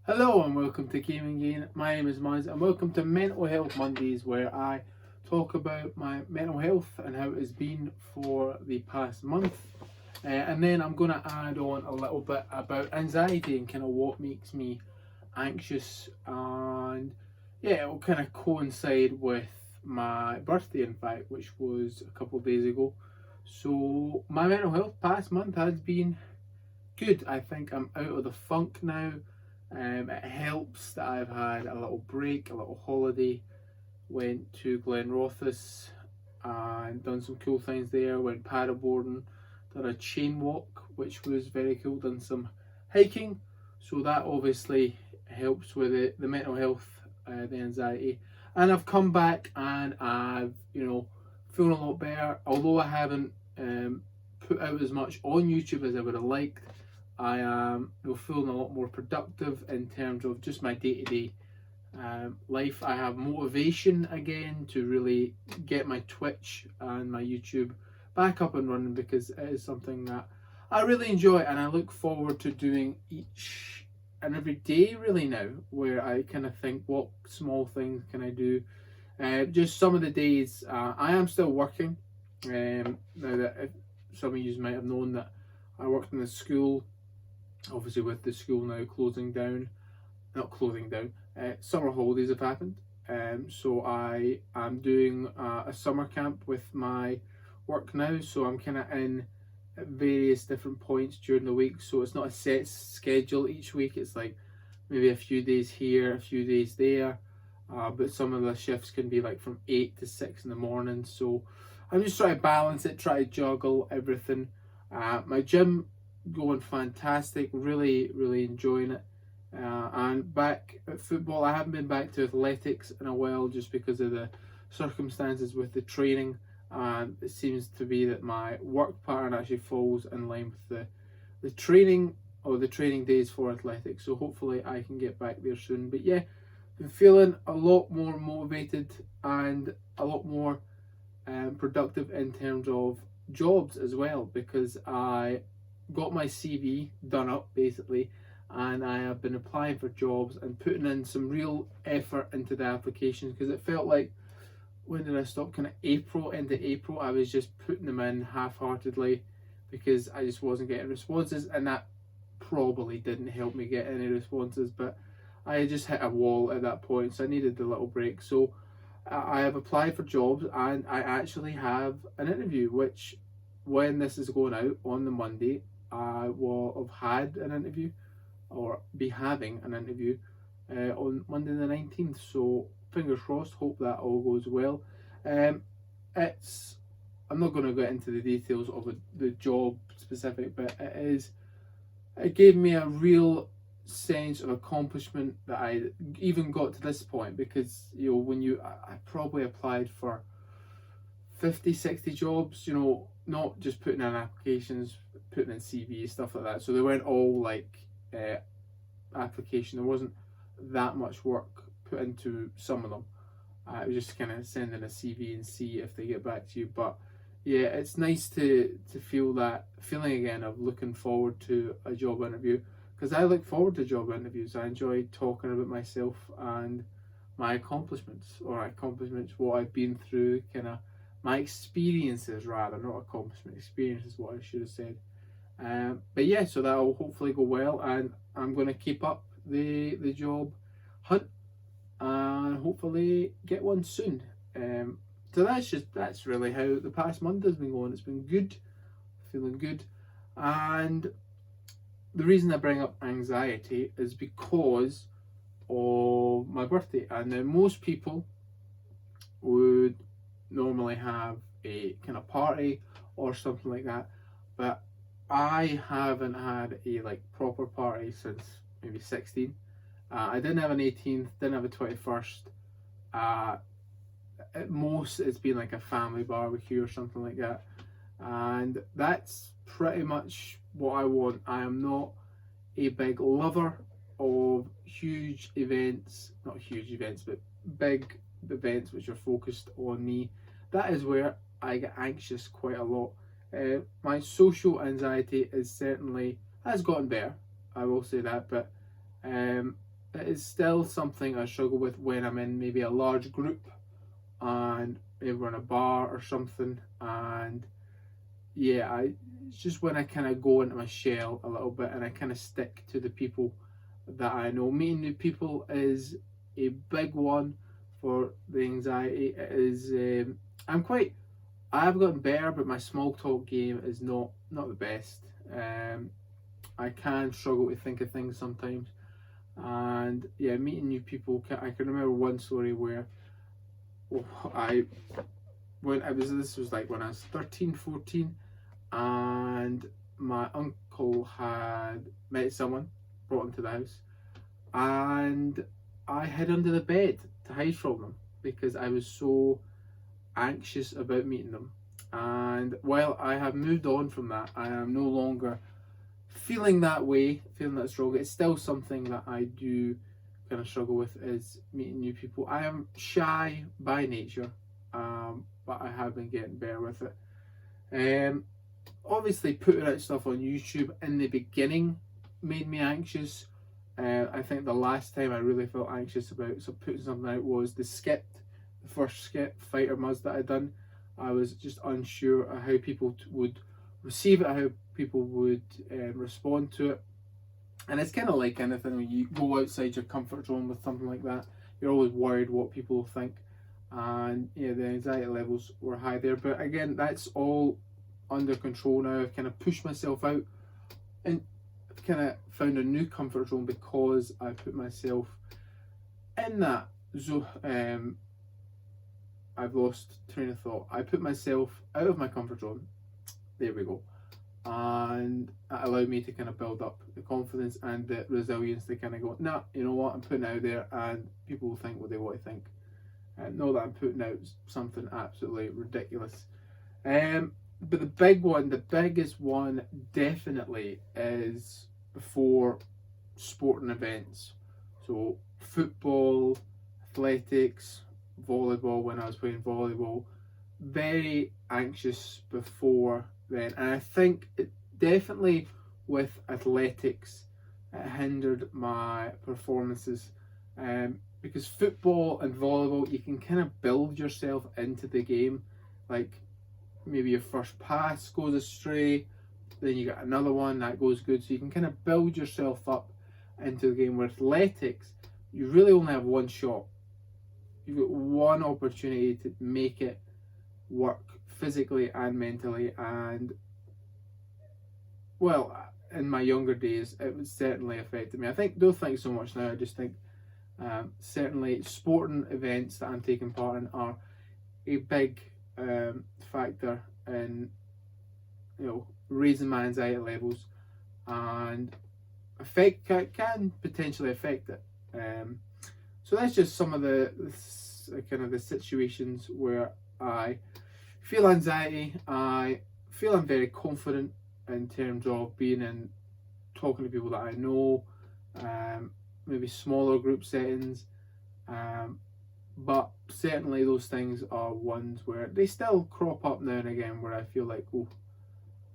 Hello and welcome to Gaming Gain. My name is Muzz and welcome to Mental Health Mondays, where I talk about my mental health and how it has been for the past month. And then I'm going to add on a little bit about anxiety and kind of what makes me anxious. And yeah, it will kind of coincide with my birthday, in fact, which was a couple of days ago. So my mental health past month has been good. I think I'm out of the funk now. It helps that I've had a little break, a little holiday. Went to Glenrothes and done some cool things there. Went paddleboarding, done a chain walk, which was very cool. Done some hiking, so that obviously helps with the mental health, the anxiety. And I've come back and I've feeling a lot better. Although I haven't put out as much on YouTube as I would have liked, I am feeling a lot more productive in terms of just my day to day life. I have motivation again to really get my Twitch and my YouTube back up and running, because it is something that I really enjoy and I look forward to doing each and every day really now, where I kind of think, what small things can I do. Just some of the days I am still working. Now that if some of you might have known that I worked in a school, obviously with the school now closing down, not closing down, summer holidays have happened. So I am doing a summer camp with my work now. So I'm kind of in at various different points during the week. So it's not a set schedule each week. It's like maybe a few days here, a few days there. But some of the shifts can be like from 8 to 6 in the morning. So I'm just trying to balance it, try to juggle everything. My gym going fantastic, really enjoying it. And back at football, I haven't been back to athletics in a while just because of the circumstances with the training. And it seems to be that my work pattern actually falls in line with the training, or the training days for athletics. So hopefully I can get back there soon. But yeah, been feeling a lot more motivated and a lot more productive in terms of jobs as well, because I got my CV done up basically, and I have been applying for jobs and putting in some real effort into the applications, because it felt like, when did I stop? Kind of April, into April, I was just putting them in half-heartedly because I just wasn't getting responses, and that probably didn't help me get any responses. But I just hit a wall at that point, so I needed the little break. So I have applied for jobs and I actually have an interview, which, when this is going out on the Monday, I will have had an interview, or be having an interview on Monday the 19th. So fingers crossed, hope that all goes well. It's I'm not going to get into the details of the job specific, but it gave me a real sense of accomplishment that I even got to this point, because when I probably applied for 50, 60 jobs, not just putting in applications, putting in CVs, stuff like that. So they weren't all like application. There wasn't that much work put into some of them. It was just kind of sending a CV and see if they get back to you. But yeah, it's nice to feel that feeling again of looking forward to a job interview, because I look forward to job interviews. I enjoy talking about myself and my accomplishments, what I've been through, kind of my experiences rather, not accomplishment. Experience is what I should have said. But yeah, so that will hopefully go well, and I'm going to keep up the job hunt and hopefully get one soon. So that's really how the past month has been going. It's been good, feeling good, and the reason I bring up anxiety is because of my birthday. And now most people would normally have a kind of party or something like that, but I haven't had a like proper party since maybe 16. I didn't have an 18th, didn't have a 21st. Uh, at most, it's been like a family barbecue or something like that, and that's pretty much what I want. I am not a big lover of huge events, not huge events, but big events which are focused on me. That is where I get anxious quite a lot. My social anxiety is certainly has gotten better, I will say that, but it is still something I struggle with when I'm in maybe a large group and maybe we're in a bar or something, and yeah, it's just when I kind of go into my shell a little bit and I kind of stick to the people that I know. Meeting new people is a big one for the anxiety. It is I've gotten better, but my small talk game is not the best. I can struggle to think of things sometimes, and yeah, meeting new people. I can remember one story where I when I was this was like when I was 13, 14, and my uncle had met someone, brought him to the house, and I hid under the bed to hide from them because I was so anxious about meeting them. And while I have moved on from that, I am no longer feeling that way, feeling that struggle. It's still something that I do kind of struggle with, is meeting new people. I am shy by nature, but I have been getting better with it. Obviously, putting out stuff on YouTube in the beginning made me anxious. I think the last time I really felt anxious about putting something out was the first skit, Fighter Muzz, that I'd done. I was just unsure of how people would receive it, how people would respond to it. And it's kind of like anything, when you go outside your comfort zone with something like that, you're always worried what people will think. And yeah, the anxiety levels were high there. But again, that's all under control now. I've kind of pushed myself out and I've kind of found a new comfort zone because I put myself in that zone. I've lost train of thought. I put myself out of my comfort zone. There we go. And it allowed me to kind of build up the confidence and the resilience to kind of go, nah, you know what, I'm putting out there and people will think what they want to think. Know that I'm putting out something absolutely ridiculous. But the biggest one definitely is for sporting events. So football, athletics, volleyball, when I was playing volleyball, very anxious before then. And I think it definitely with athletics, it hindered my performances. Because football and volleyball, you can kind of build yourself into the game. Like maybe your first pass goes astray, then you get another one that goes good. So you can kind of build yourself up into the game. With athletics, you really only have one shot. You've got one opportunity to make it work physically and mentally. And well, in my younger days, it was certainly affected me. Don't think so much now. I just think certainly sporting events that I'm taking part in are a big factor in raising my anxiety levels, and can potentially affect it. So that's just some of the kind of the situations where I feel anxiety. I feel I'm very confident in terms of being in talking to people that I know, maybe smaller group settings, but certainly those things are ones where they still crop up now and again where I feel like, oh,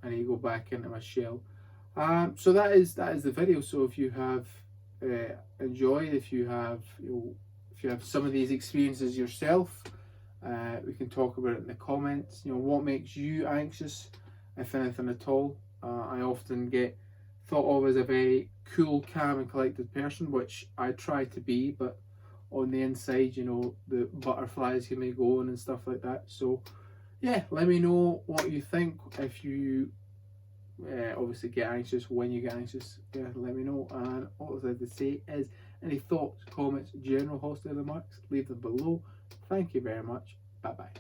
I need to go back into my shell. So that is the video. So if you have enjoyed, if you have some of these experiences yourself, we can talk about it in the comments. What makes you anxious, if anything at all. I often get thought of as a very cool, calm and collected person, which I try to be, but on the inside, the butterflies can be going and stuff like that. So yeah, let me know what you think. If you obviously get anxious, when you get anxious, yeah, let me know. And all I have to say is, any thoughts, comments, general hostile remarks, leave them below. Thank you very much. Bye bye.